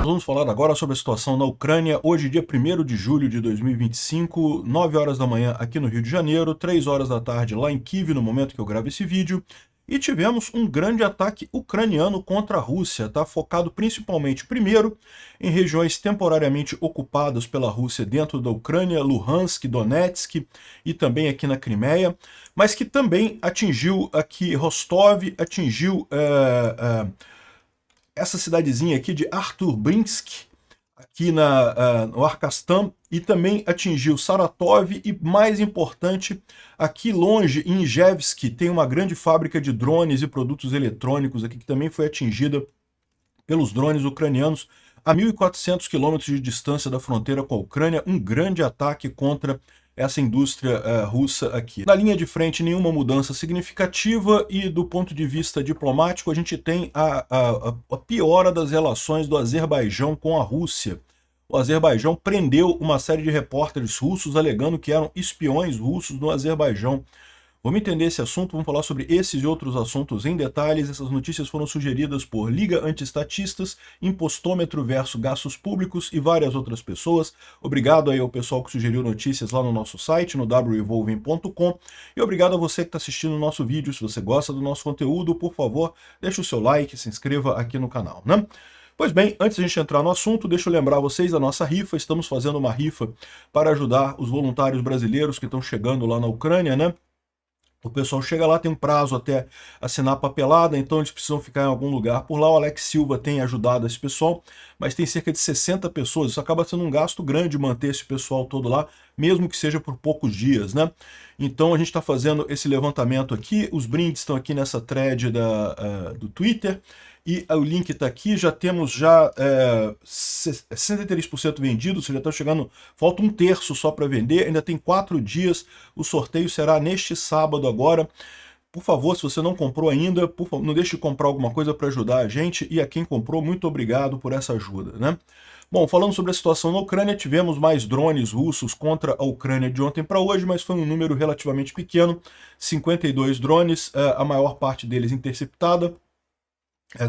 Vamos falar agora sobre a situação na Ucrânia, hoje dia 1º de julho de 2025, 9 horas da manhã aqui no Rio de Janeiro, 3 horas da tarde lá em Kiev, no momento que eu gravo esse vídeo, e tivemos um grande ataque ucraniano contra a Rússia, tá? Focado principalmente, primeiro, em regiões temporariamente ocupadas pela Rússia dentro da Ucrânia, Luhansk, Donetsk e também aqui na Crimeia, mas que também atingiu aqui Rostov, atingiu essa cidadezinha aqui de Arturbinsk, aqui no Arkastan, e também atingiu Saratov e, mais importante, aqui longe, em Ijevsk, tem uma grande fábrica de drones e produtos eletrônicos aqui que também foi atingida pelos drones ucranianos a 1.400 quilômetros de distância da fronteira com a Ucrânia, um grande ataque contra essa indústria russa aqui. Na linha de frente, nenhuma mudança significativa, e do ponto de vista diplomático, a gente tem a piora das relações do Azerbaijão com a Rússia. O Azerbaijão prendeu uma série de repórteres russos alegando que eram espiões russos no Azerbaijão. Vamos entender esse assunto, vamos falar sobre esses e outros assuntos em detalhes. Essas notícias foram sugeridas por Liga Antiestatistas, Impostômetro versus Gastos Públicos e várias outras pessoas. Obrigado aí ao pessoal que sugeriu notícias lá no nosso site, no wrevolving.com. E obrigado a você que está assistindo o nosso vídeo. Se você gosta do nosso conteúdo, por favor, deixe o seu like, se inscreva aqui no canal, né? Pois bem, antes de a gente entrar no assunto, deixa eu lembrar vocês da nossa rifa. Estamos fazendo uma rifa para ajudar os voluntários brasileiros que estão chegando lá na Ucrânia, né? O pessoal chega lá, tem um prazo até assinar a papelada, então eles precisam ficar em algum lugar por lá. O Alex Silva tem ajudado esse pessoal, mas tem cerca de 60 pessoas. Isso acaba sendo um gasto grande manter esse pessoal todo lá, mesmo que seja por poucos dias, né? Então a gente está fazendo esse levantamento aqui. Os brindes estão aqui nessa thread do Twitter. E o link está aqui, já temos 63% vendido, ou seja, está chegando, falta um terço só para vender, ainda tem 4 dias, o sorteio será neste sábado agora. Por favor, se você não comprou ainda, por favor, não deixe de comprar alguma coisa para ajudar a gente, e a quem comprou, muito obrigado por essa ajuda, né? Bom, falando sobre a situação na Ucrânia, tivemos mais drones russos contra a Ucrânia de ontem para hoje, mas foi um número relativamente pequeno, 52 drones, a maior parte deles interceptada,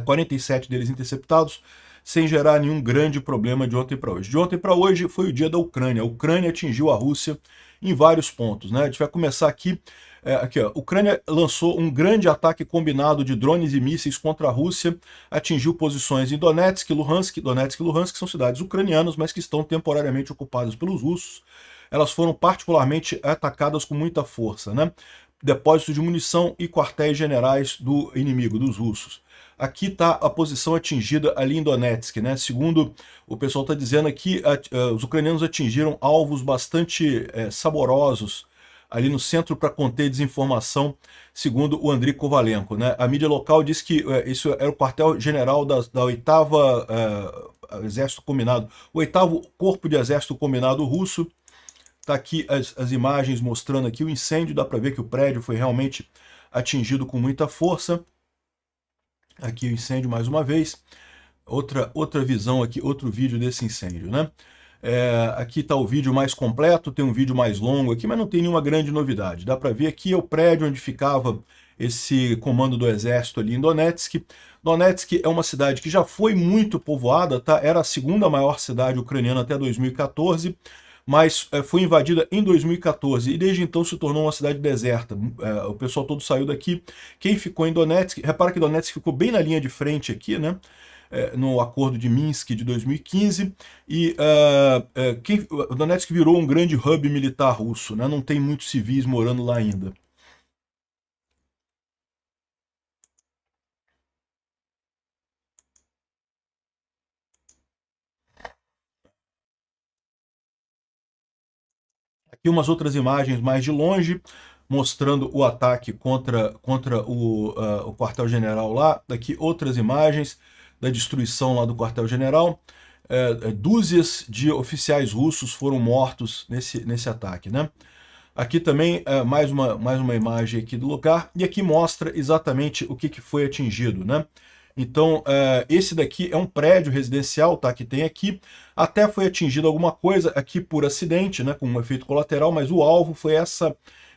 47 deles interceptados, sem gerar nenhum grande problema de ontem para hoje. De ontem para hoje foi o dia da Ucrânia. A Ucrânia atingiu a Rússia em vários pontos, né? A gente vai começar aqui. Aqui, ó. A Ucrânia lançou um grande ataque combinado de drones e mísseis contra a Rússia, atingiu posições em Donetsk e Luhansk. Donetsk e Luhansk são cidades ucranianas, mas que estão temporariamente ocupadas pelos russos. Elas foram particularmente atacadas com muita força, né? Depósitos de munição e quartéis generais do inimigo, dos russos. Aqui está a posição atingida ali em Donetsk, né? Segundo o pessoal está dizendo aqui, os ucranianos atingiram alvos bastante saborosos ali no centro para conter desinformação, segundo o Andriy Kovalenko, né? A mídia local diz que isso era o quartel-general da 8º Exército Combinado, o 8º Corpo de Exército Combinado Russo. Está aqui as imagens mostrando aqui o incêndio, dá para ver que o prédio foi realmente atingido com muita força. Aqui o incêndio mais uma vez, outra visão aqui, outro vídeo desse incêndio, né? Aqui está o vídeo mais completo, tem um vídeo mais longo aqui, mas não tem nenhuma grande novidade. Dá para ver aqui é o prédio onde ficava esse comando do exército ali em Donetsk. Donetsk é uma cidade que já foi muito povoada, tá? Era a segunda maior cidade ucraniana até 2014, mas foi invadida em 2014 e desde então se tornou uma cidade deserta. O pessoal todo saiu daqui. Quem ficou em Donetsk, repara que Donetsk ficou bem na linha de frente aqui, né? No acordo de Minsk de 2015, e Donetsk virou um grande hub militar russo, né? Não tem muitos civis morando lá ainda. Aqui umas outras imagens mais de longe, mostrando o ataque contra o quartel-general lá. Aqui outras imagens da destruição lá do quartel-general. Dúzias de oficiais russos foram mortos nesse ataque, né? Aqui também mais uma imagem aqui do lugar, e aqui mostra exatamente o que foi atingido, né? Então, esse daqui é um prédio residencial, tá? Que tem aqui. Até foi atingido alguma coisa aqui por acidente, né? Com um efeito colateral, mas o alvo foi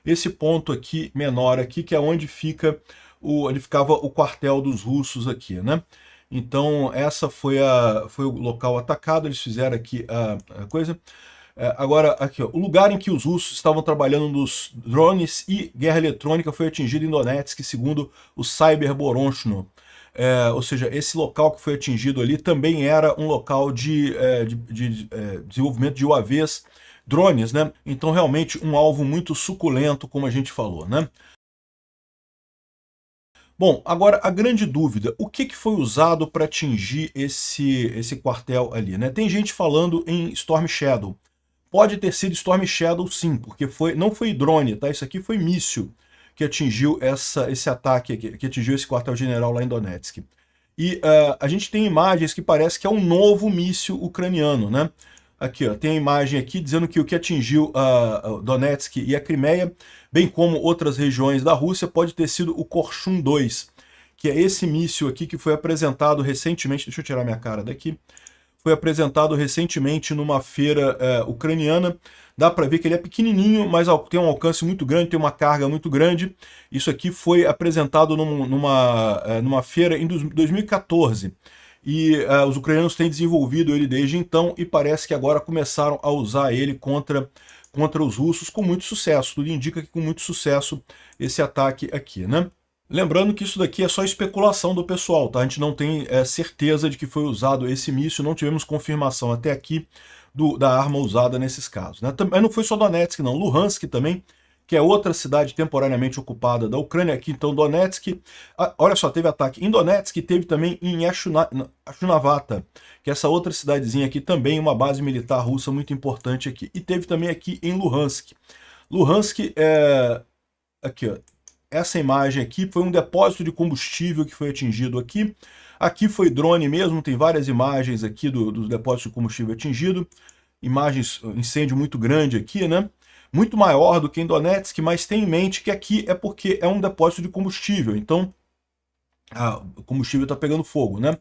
esse ponto aqui, menor aqui, que é onde ficava o quartel dos russos aqui, né? Então, essa foi o local atacado, eles fizeram aqui a coisa. Agora, aqui, ó, o lugar em que os russos estavam trabalhando nos drones e guerra eletrônica foi atingido em Donetsk, segundo o Cyber Boronchno. Ou seja, esse local que foi atingido ali também era um local de desenvolvimento de UAVs, drones, né? Então, realmente, um alvo muito suculento, como a gente falou, né? Bom, agora a grande dúvida, o que foi usado para atingir esse quartel ali, né? Tem gente falando em Storm Shadow. Pode ter sido Storm Shadow sim, porque não foi drone, tá? Isso aqui foi míssil que atingiu esse ataque aqui, que atingiu esse quartel-general lá em Donetsk. E a gente tem imagens que parece que é um novo míssil ucraniano, né? Aqui, ó, tem a imagem aqui dizendo que o que atingiu Donetsk e a Crimeia, bem como outras regiões da Rússia, pode ter sido o Korchun 2, que é esse míssil aqui que foi apresentado recentemente, deixa eu tirar minha cara daqui, foi apresentado recentemente numa feira ucraniana. Dá para ver que ele é pequenininho, mas tem um alcance muito grande, tem uma carga muito grande. Isso aqui foi apresentado numa feira em 2014. E os ucranianos têm desenvolvido ele desde então e parece que agora começaram a usar ele contra os russos com muito sucesso. Tudo indica que com muito sucesso esse ataque aqui, né? Lembrando que isso daqui é só especulação do pessoal, tá? A gente não tem certeza de que foi usado esse míssil, não tivemos confirmação até aqui da arma usada nesses casos, né? Mas não foi só Donetsk, não. Luhansk também, que é outra cidade temporariamente ocupada da Ucrânia. Aqui, então, Donetsk. Olha só, teve ataque em Donetsk e teve também em Yashunavata, que é essa outra cidadezinha aqui também, uma base militar russa muito importante aqui. E teve também aqui em Luhansk. Luhansk aqui, ó. Essa imagem aqui foi um depósito de combustível que foi atingido aqui. Aqui foi drone mesmo, tem várias imagens aqui dos depósitos de combustível atingido. Imagens, incêndio muito grande aqui, né? Muito maior do que em Donetsk, mas tem em mente que aqui é porque é um depósito de combustível. Então, o combustível está pegando fogo, né?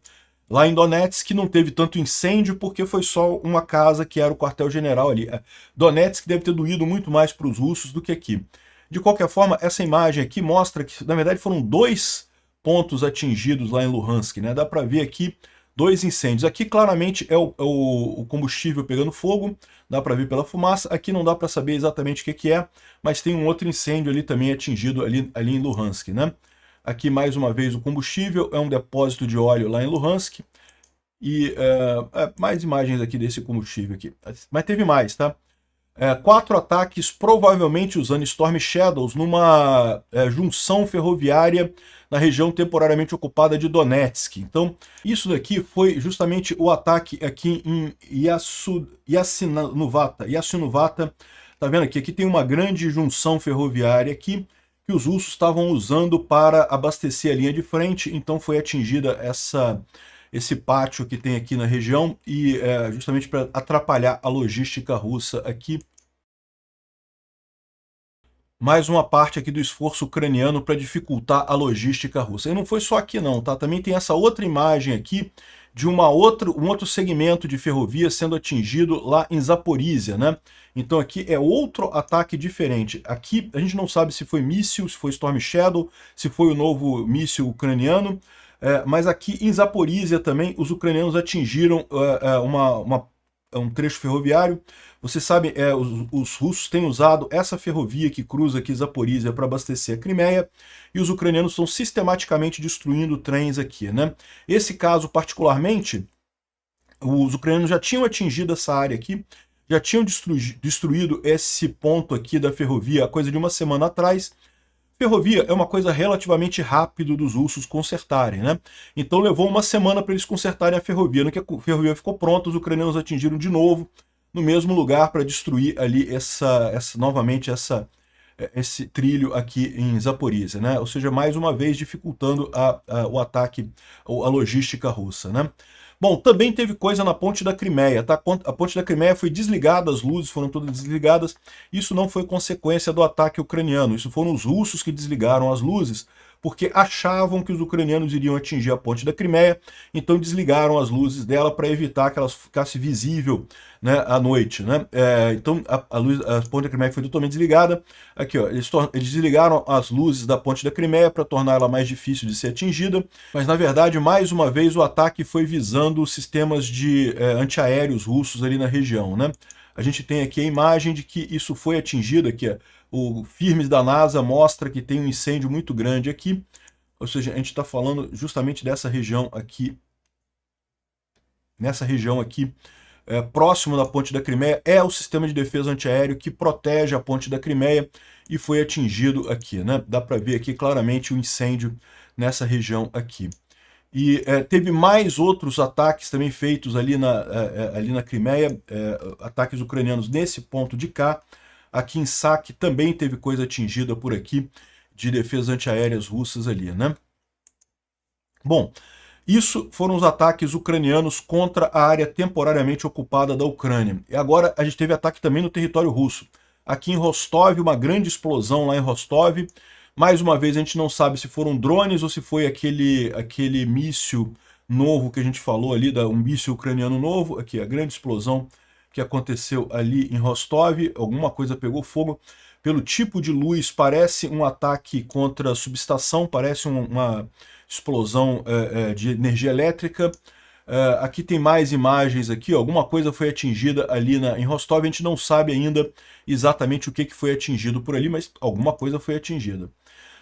Lá em Donetsk não teve tanto incêndio porque foi só uma casa que era o quartel-general ali. Donetsk deve ter doído muito mais para os russos do que aqui. De qualquer forma, essa imagem aqui mostra que, na verdade, foram 2 pontos atingidos lá em Luhansk, né? Dá para ver aqui 2 incêndios. Aqui, claramente, é o combustível pegando fogo, dá para ver pela fumaça. Aqui não dá para saber exatamente o que é, mas tem um outro incêndio ali também atingido ali em Luhansk, né? Aqui, mais uma vez, o combustível é um depósito de óleo lá em Luhansk. E mais imagens aqui desse combustível aqui. Mas teve mais, tá? 4 ataques, provavelmente usando Storm Shadows, numa junção ferroviária na região temporariamente ocupada de Donetsk. Então, isso daqui foi justamente o ataque aqui em Yassinuvata. Tá vendo aqui? Aqui tem uma grande junção ferroviária aqui, que os russos estavam usando para abastecer a linha de frente, então foi atingida esse pátio que tem aqui na região e justamente para atrapalhar a logística russa aqui. Mais uma parte aqui do esforço ucraniano para dificultar a logística russa. E não foi só aqui não, tá? Também tem essa outra imagem aqui de um outro segmento de ferrovia sendo atingido lá em Zaporizhia, né? Então aqui é outro ataque diferente. Aqui a gente não sabe se foi míssil, se foi Storm Shadow, se foi o novo míssil ucraniano, mas aqui em Zaporizhia também os ucranianos atingiram um trecho ferroviário. Vocês sabem, os russos têm usado essa ferrovia que cruza aqui Zaporizhia para abastecer a Crimeia, e os ucranianos estão sistematicamente destruindo trens aqui, né? Esse caso particularmente, os ucranianos já tinham atingido essa área aqui, já tinham destruído esse ponto aqui da ferrovia há coisa de uma semana atrás. Ferrovia é uma coisa relativamente rápida dos russos consertarem, né? Então levou uma semana para eles consertarem a ferrovia. No que a ferrovia ficou pronta, os ucranianos atingiram de novo no mesmo lugar para destruir ali novamente esse trilho aqui em Zaporizhia, né? Ou seja, mais uma vez dificultando o ataque, a logística russa, né? Bom, também teve coisa na ponte da Crimeia, tá? A ponte da Crimeia foi desligada, as luzes foram todas desligadas. Isso não foi consequência do ataque ucraniano, isso foram os russos que desligaram as luzes, porque achavam que os ucranianos iriam atingir a ponte da Crimeia, então desligaram as luzes dela para evitar que ela ficasse visível, né, à noite, né? Então a ponte da Crimeia foi totalmente desligada. Aqui, ó, eles desligaram as luzes da ponte da Crimeia para tornar ela mais difícil de ser atingida, mas na verdade, mais uma vez, o ataque foi visando sistemas de antiaéreos russos ali na região, né? A gente tem aqui a imagem de que isso foi atingido aqui, ó. O firmes da NASA mostra que tem um incêndio muito grande aqui, ou seja, a gente está falando justamente dessa região aqui, nessa região aqui, próximo da ponte da Crimeia, é o sistema de defesa antiaéreo que protege a ponte da Crimeia e foi atingido aqui, né? Dá para ver aqui claramente o incêndio nessa região aqui. E teve mais outros ataques também feitos ali na Crimeia, ataques ucranianos nesse ponto de cá. Aqui em Saki também teve coisa atingida por aqui de defesas antiaéreas russas ali, né? Bom, isso foram os ataques ucranianos contra a área temporariamente ocupada da Ucrânia. E agora a gente teve ataque também no território russo. Aqui em Rostov, uma grande explosão lá em Rostov. Mais uma vez, a gente não sabe se foram drones ou se foi aquele míssil novo que a gente falou ali, um míssil ucraniano novo. Aqui, a grande explosão que aconteceu ali em Rostov. Alguma coisa pegou fogo. Pelo tipo de luz, parece um ataque contra a subestação, parece uma explosão de energia elétrica. Aqui tem mais imagens aqui, ó. Alguma coisa foi atingida ali em Rostov, a gente não sabe ainda exatamente o que foi atingido por ali, mas alguma coisa foi atingida.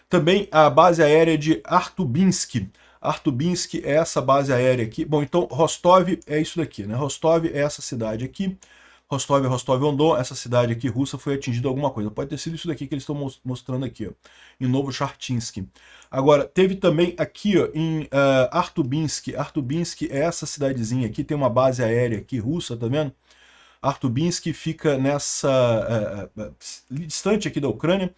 Também a base aérea de Artubinsk. Artubinsk é essa base aérea aqui. Bom, então Rostov é isso daqui, né? Rostov é essa cidade aqui. Rostov é Rostov-on-Don, essa cidade aqui russa foi atingida alguma coisa. Pode ter sido isso daqui que eles estão mostrando aqui, ó, em Novochartinsk. Agora, teve também aqui, ó, em Artubinsk. Artubinsk é essa cidadezinha aqui, tem uma base aérea aqui russa, tá vendo? Artubinsk fica nessa distante aqui da Ucrânia,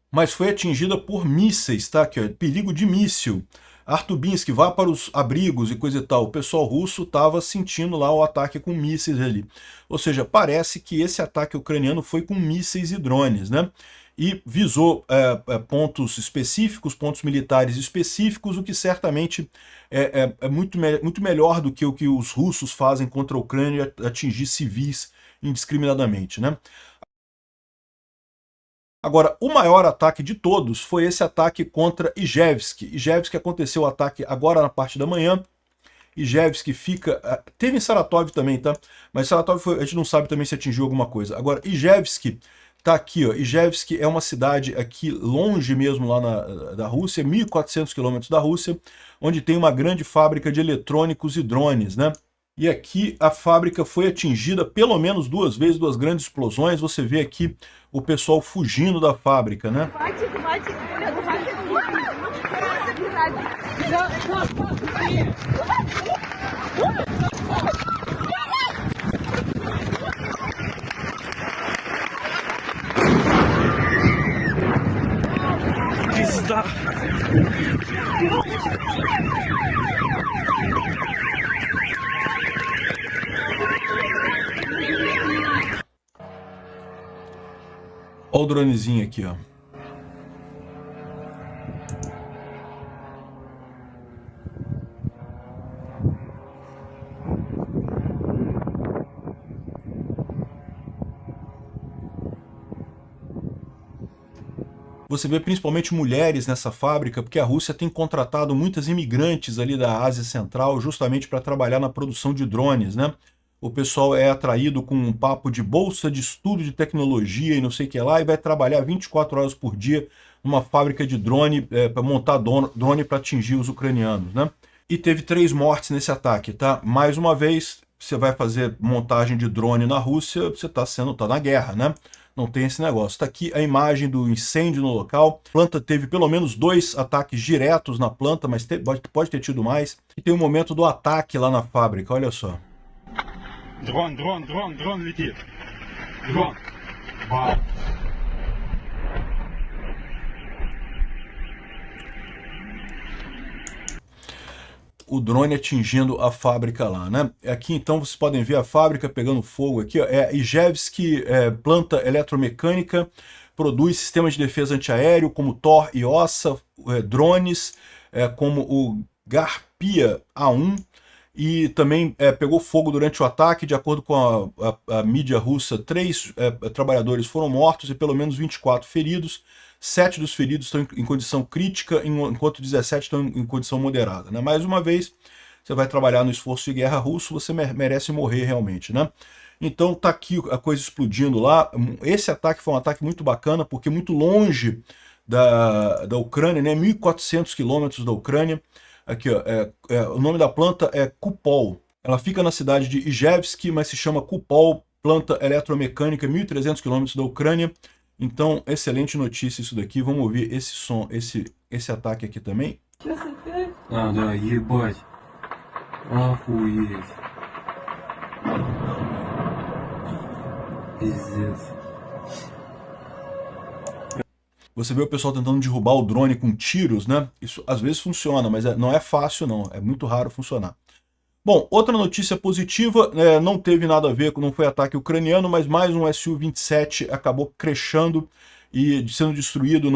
mas foi atingida por mísseis, tá? Aqui, ó, perigo de míssil. Artubinsk, vá para os abrigos e coisa e tal. O pessoal russo estava sentindo lá o ataque com mísseis ali. Ou seja, parece que esse ataque ucraniano foi com mísseis e drones, né? E visou pontos específicos, pontos militares específicos, o que certamente é muito melhor do que o que os russos fazem contra a Ucrânia, atingir civis indiscriminadamente, né? Agora, o maior ataque de todos foi esse ataque contra Ijevsk. Ijevsk aconteceu o ataque agora na parte da manhã. Ijevsk fica... Teve em Saratov também, tá? Mas Saratov a gente não sabe também se atingiu alguma coisa. Agora, Ijevsk tá aqui, ó. Ijevsk é uma cidade aqui longe mesmo lá da Rússia, 1.400 quilômetros da Rússia, onde tem uma grande fábrica de eletrônicos e drones, né? E aqui a fábrica foi atingida pelo menos duas vezes, duas grandes explosões. Você vê aqui o pessoal fugindo da fábrica, né? Olha o dronezinho aqui, ó. Você vê principalmente mulheres nessa fábrica, porque a Rússia tem contratado muitas imigrantes ali da Ásia Central justamente para trabalhar na produção de drones, né? O pessoal é atraído com um papo de bolsa de estudo de tecnologia e não sei o que lá, e vai trabalhar 24 horas por dia numa fábrica de drone, para montar drone para atingir os ucranianos, né? E teve 3 mortes nesse ataque, tá? Mais uma vez, você vai fazer montagem de drone na Rússia, você tá na guerra, né? Não tem esse negócio. Está aqui a imagem do incêndio no local. A planta teve pelo menos 2 ataques diretos na planta, mas pode ter tido mais. E tem o momento do ataque lá na fábrica, olha só. Дрон летит. Дрон. Вау. O drone atingindo a fábrica lá, né? Aqui então vocês podem ver a fábrica pegando fogo aqui, ó. É Ijevsk, planta eletromecânica. produz sistemas de defesa antiaéreo como Thor e Ossa, drones como o Garpia A1, e também pegou fogo durante o ataque. De acordo com a mídia russa, 3 trabalhadores foram mortos e pelo menos 24 feridos. 7 dos feridos estão em condição crítica, enquanto 17 estão em condição moderada, né? Mais uma vez, você vai trabalhar no esforço de guerra russo, você merece morrer realmente, né? Então tá aqui a coisa explodindo lá. Esse ataque foi um ataque muito bacana, porque muito longe da Ucrânia, né? 1.400 quilômetros da Ucrânia. Aqui, ó, o nome da planta é Kupol. Ela fica na cidade de Ijevsk, mas se chama Kupol, planta eletromecânica, 1.300 quilômetros da Ucrânia. Então, excelente notícia isso daqui. Vamos ouvir esse som, esse ataque aqui também. А, да, ебать. Охуеть. Пиздец. Você vê o pessoal tentando derrubar o drone com tiros, né? Isso às vezes funciona, mas não é fácil não, é muito raro funcionar. Bom, outra notícia positiva, não teve nada a ver, não foi ataque ucraniano, mas mais um Su-27 acabou crashando e sendo destruído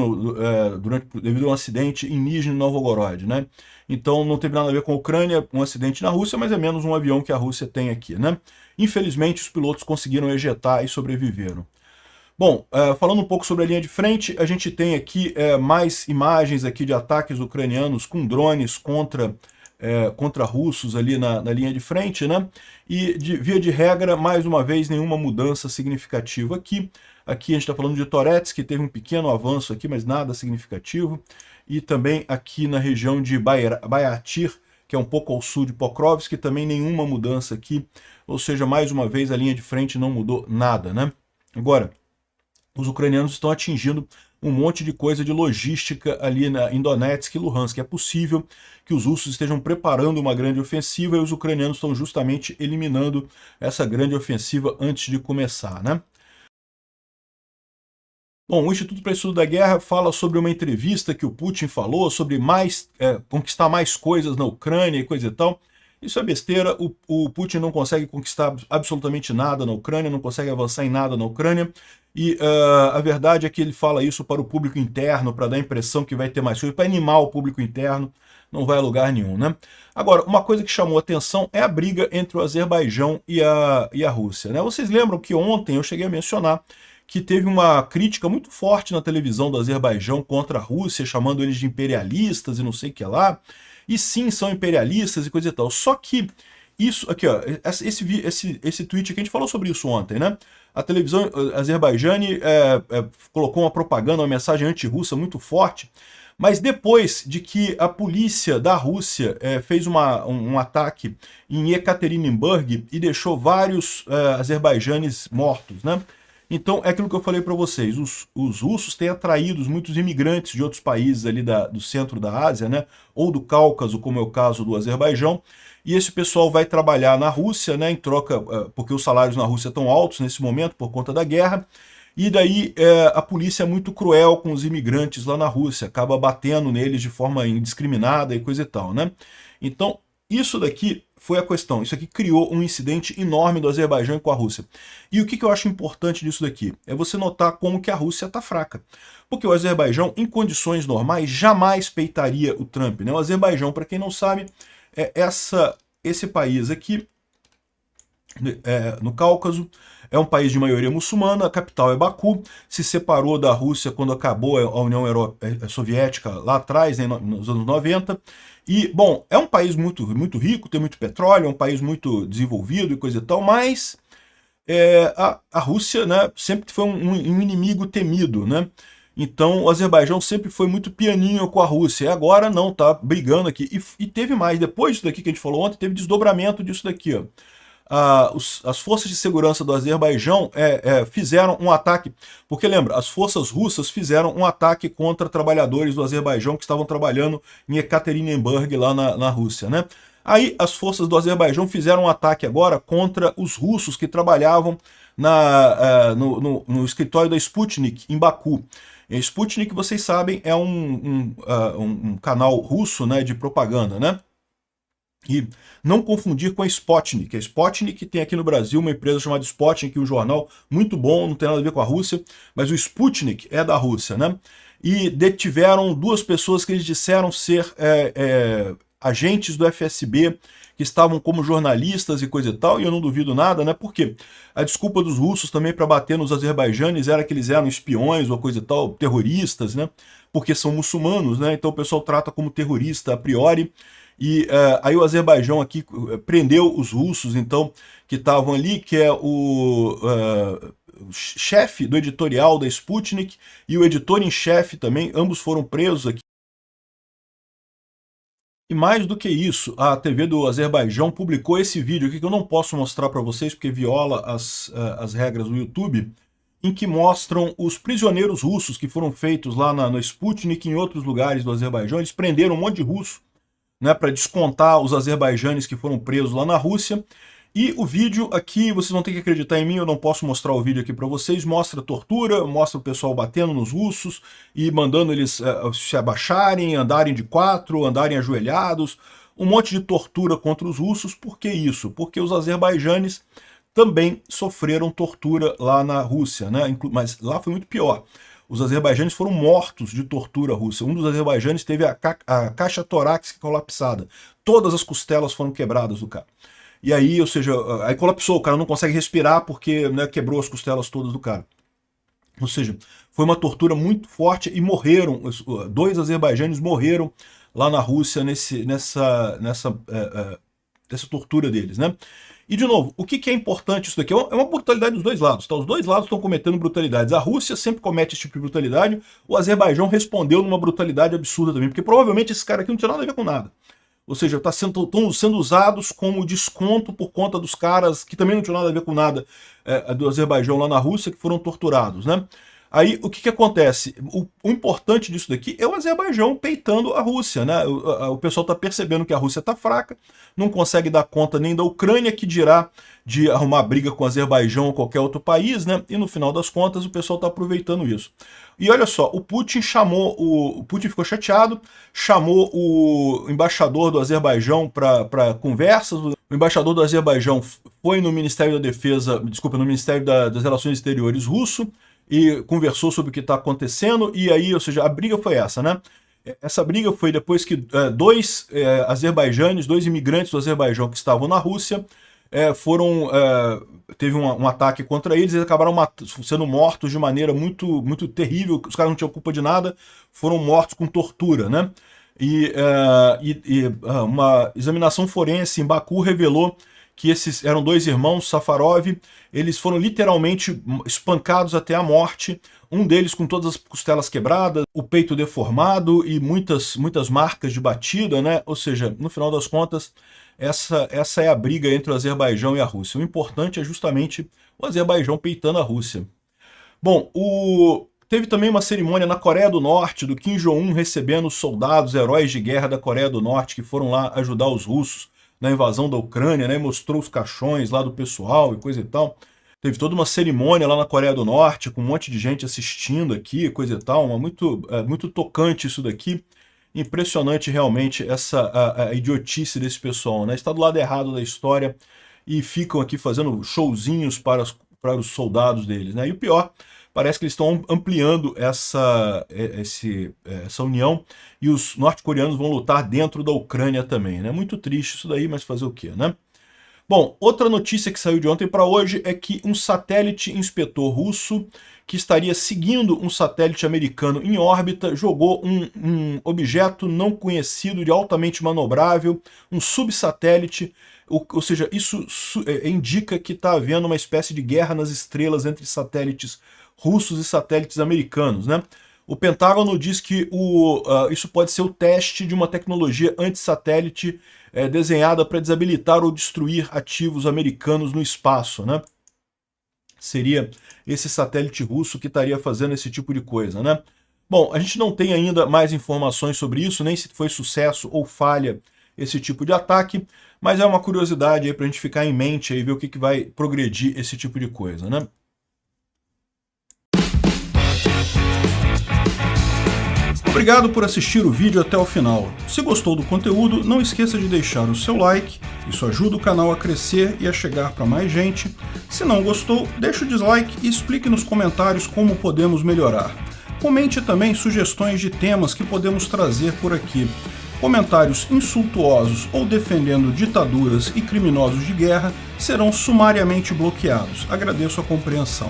devido a um acidente em Nizhny Novgorod, né? Então não teve nada a ver com a Ucrânia, um acidente na Rússia, mas é menos um avião que a Rússia tem aqui, né? Infelizmente os pilotos conseguiram ejetar e sobreviveram. Bom, falando um pouco sobre a linha de frente, a gente tem aqui mais imagens aqui de ataques ucranianos com drones contra russos ali na linha de frente, né? E via de regra, mais uma vez, nenhuma mudança significativa aqui. Aqui a gente está falando de Torets, que teve um pequeno avanço aqui, mas nada significativo. E também aqui na região de Bayatir, que é um pouco ao sul de Pokrovsk, também nenhuma mudança aqui. Ou seja, mais uma vez a linha de frente não mudou nada, né? Agora, os ucranianos estão atingindo um monte de coisa de logística ali em Donetsk e Luhansk. É possível que os russos estejam preparando uma grande ofensiva e os ucranianos estão justamente eliminando essa grande ofensiva antes de começar, né? Bom, o Instituto para Estudo da Guerra fala sobre uma entrevista que o Putin falou sobre conquistar mais coisas na Ucrânia e coisa e tal. Isso é besteira, o Putin não consegue conquistar absolutamente nada na Ucrânia, não consegue avançar em nada na Ucrânia, e a verdade é que ele fala isso para o público interno, para dar a impressão que vai ter mais coisa, para animar o público interno, não vai a lugar nenhum, né? Agora, uma coisa que chamou a atenção é a briga entre o Azerbaijão e a Rússia, né? Vocês lembram que ontem eu cheguei a mencionar que teve uma crítica muito forte na televisão do Azerbaijão contra a Rússia, chamando eles de imperialistas e não sei o que lá. E sim, são imperialistas e coisa e tal. Só que isso aqui, ó, esse tweet aqui, a gente falou sobre isso ontem, né? A televisão azerbaijane colocou uma propaganda, uma mensagem anti-russa muito forte, mas depois de que a polícia da Rússia fez um ataque em Ekaterinburg e deixou vários azerbaijanes mortos, né? Então, é aquilo que eu falei para vocês, os russos têm atraído muitos imigrantes de outros países ali do centro da Ásia, né, ou do Cáucaso, como é o caso do Azerbaijão, e esse pessoal vai trabalhar na Rússia, né, em troca, porque os salários na Rússia estão altos nesse momento por conta da guerra, e daí a polícia é muito cruel com os imigrantes lá na Rússia, acaba batendo neles de forma indiscriminada e coisa e tal, né. Então, isso daqui foi a questão. Isso aqui criou um incidente enorme do Azerbaijão com a Rússia. E o que eu acho importante disso daqui? É você notar como que a Rússia está fraca. Porque o Azerbaijão, em condições normais, jamais peitaria o Trump, né? O Azerbaijão, para quem não sabe, é esse país aqui, no Cáucaso, é um país de maioria muçulmana, a capital é Baku, se separou da Rússia quando acabou a União Soviética lá atrás, né, nos anos 90. E, bom, é um país muito, muito rico, tem muito petróleo, é um país muito desenvolvido e coisa e tal, mas a Rússia, né, sempre foi um inimigo temido, né? Então o Azerbaijão sempre foi muito pianinho com a Rússia, e agora não, tá brigando aqui. E teve mais, depois disso daqui que a gente falou ontem, teve desdobramento disso daqui, ó. As forças de segurança do Azerbaijão fizeram um ataque, porque lembra, as forças russas fizeram um ataque contra trabalhadores do Azerbaijão que estavam trabalhando em Ekaterinburg lá na Rússia, né? Aí as forças do Azerbaijão fizeram um ataque agora contra os russos que trabalhavam no escritório da Sputnik em Baku. A Sputnik, vocês sabem, é um canal russo, né, de propaganda, né? E não confundir com a Sputnik. A Sputnik tem aqui no Brasil uma empresa chamada Sputnik, um jornal muito bom, não tem nada a ver com a Rússia, mas o Sputnik é da Rússia, né? E detiveram 2 pessoas que eles disseram ser agentes do FSB, que estavam como jornalistas e coisa e tal, e eu não duvido nada, né? Porque a desculpa dos russos também para bater nos azerbaijanes era que eles eram espiões ou coisa e tal, terroristas, né? Porque são muçulmanos, né? Então o pessoal trata como terrorista a priori. E aí o Azerbaijão aqui prendeu os russos, então, que estavam ali, que é o chefe do editorial da Sputnik e o editor em chefe também, ambos foram presos aqui. E mais do que isso, a TV do Azerbaijão publicou esse vídeo aqui que eu não posso mostrar para vocês porque viola as regras do YouTube, em que mostram os prisioneiros russos que foram feitos lá na Sputnik e em outros lugares do Azerbaijão. Eles prenderam um monte de russo, né, para descontar os azerbaijanes que foram presos lá na Rússia. E o vídeo aqui, vocês vão ter que acreditar em mim, eu não posso mostrar o vídeo aqui para vocês, mostra tortura, mostra o pessoal batendo nos russos e mandando eles se abaixarem, andarem de 4, andarem ajoelhados, um monte de tortura contra os russos. Por que isso? Porque os azerbaijanes também sofreram tortura lá na Rússia, né? Mas lá foi muito pior. Os azerbaijanes foram mortos de tortura russa. Um dos azerbaijanes teve a caixa torácica colapsada. Todas as costelas foram quebradas do cara. E aí, ou seja, aí colapsou, o cara não consegue respirar porque, né, quebrou as costelas todas do cara. Ou seja, foi uma tortura muito forte e morreram, 2 azerbaijanes morreram lá na Rússia nessa tortura deles, né? E, de novo, o que é importante isso daqui? É uma brutalidade dos 2 lados, tá? Os 2 lados estão cometendo brutalidades. A Rússia sempre comete esse tipo de brutalidade, o Azerbaijão respondeu numa brutalidade absurda também, porque provavelmente esse cara aqui não tinha nada a ver com nada. Ou seja, estão sendo usados como desconto por conta dos caras que também não tinham nada a ver com nada do Azerbaijão lá na Rússia, que foram torturados, né? Aí, o que acontece? O importante disso daqui é o Azerbaijão peitando a Rússia, né? O pessoal está percebendo que a Rússia está fraca, não consegue dar conta nem da Ucrânia, que dirá de arrumar briga com o Azerbaijão ou qualquer outro país, né? E no final das contas o pessoal está aproveitando isso. E olha só, o Putin ficou chateado, chamou o embaixador do Azerbaijão para conversas. O embaixador do Azerbaijão foi no Ministério da Defesa, desculpa, no Ministério das Relações Exteriores russo, e conversou sobre o que está acontecendo, e aí, ou seja, a briga foi essa, né? Essa briga foi depois que 2 azerbaijanes, 2 imigrantes do Azerbaijão que estavam na Rússia, teve um ataque contra eles, acabaram sendo mortos de maneira muito, muito terrível, os caras não tinham culpa de nada, foram mortos com tortura, né? E uma examinação forense em Baku revelou que esses eram 2 irmãos, Safarov, eles foram literalmente espancados até a morte, um deles com todas as costelas quebradas, o peito deformado e muitas marcas de batida, né? Ou seja, no final das contas, essa é a briga entre o Azerbaijão e a Rússia. O importante é justamente o Azerbaijão peitando a Rússia. Bom, teve também uma cerimônia na Coreia do Norte, do Kim Jong-un recebendo os soldados, heróis de guerra da Coreia do Norte, que foram lá ajudar os russos na invasão da Ucrânia, né? Mostrou os caixões lá do pessoal e coisa e tal. Teve toda uma cerimônia lá na Coreia do Norte, com um monte de gente assistindo aqui, coisa e tal. Muito tocante isso daqui. Impressionante realmente a idiotice desse pessoal, né? Está do lado errado da história e ficam aqui fazendo showzinhos para os soldados deles, né? E o pior, parece que eles estão ampliando essa união e os norte-coreanos vão lutar dentro da Ucrânia também, né? Muito triste isso daí, mas fazer o quê, né? Bom, outra notícia que saiu de ontem para hoje é que um satélite inspetor russo que estaria seguindo um satélite americano em órbita jogou um objeto não conhecido de altamente manobrável, um subsatélite, ou seja, isso indica que está havendo uma espécie de guerra nas estrelas entre satélites russos e satélites americanos, né? O Pentágono diz que isso pode ser o teste de uma tecnologia antissatélite desenhada para desabilitar ou destruir ativos americanos no espaço, né? Seria esse satélite russo que estaria fazendo esse tipo de coisa, né? Bom, a gente não tem ainda mais informações sobre isso, nem se foi sucesso ou falha esse tipo de ataque, mas é uma curiosidade aí para a gente ficar em mente e ver o que vai progredir esse tipo de coisa, né? Obrigado por assistir o vídeo até o final. Se gostou do conteúdo, não esqueça de deixar o seu like, isso ajuda o canal a crescer e a chegar para mais gente. Se não gostou, deixe o dislike e explique nos comentários como podemos melhorar. Comente também sugestões de temas que podemos trazer por aqui. Comentários insultuosos ou defendendo ditaduras e criminosos de guerra serão sumariamente bloqueados. Agradeço a compreensão.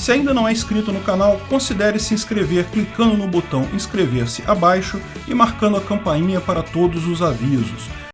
Se ainda não é inscrito no canal, considere se inscrever clicando no botão inscrever-se abaixo e marcando a campainha para todos os avisos.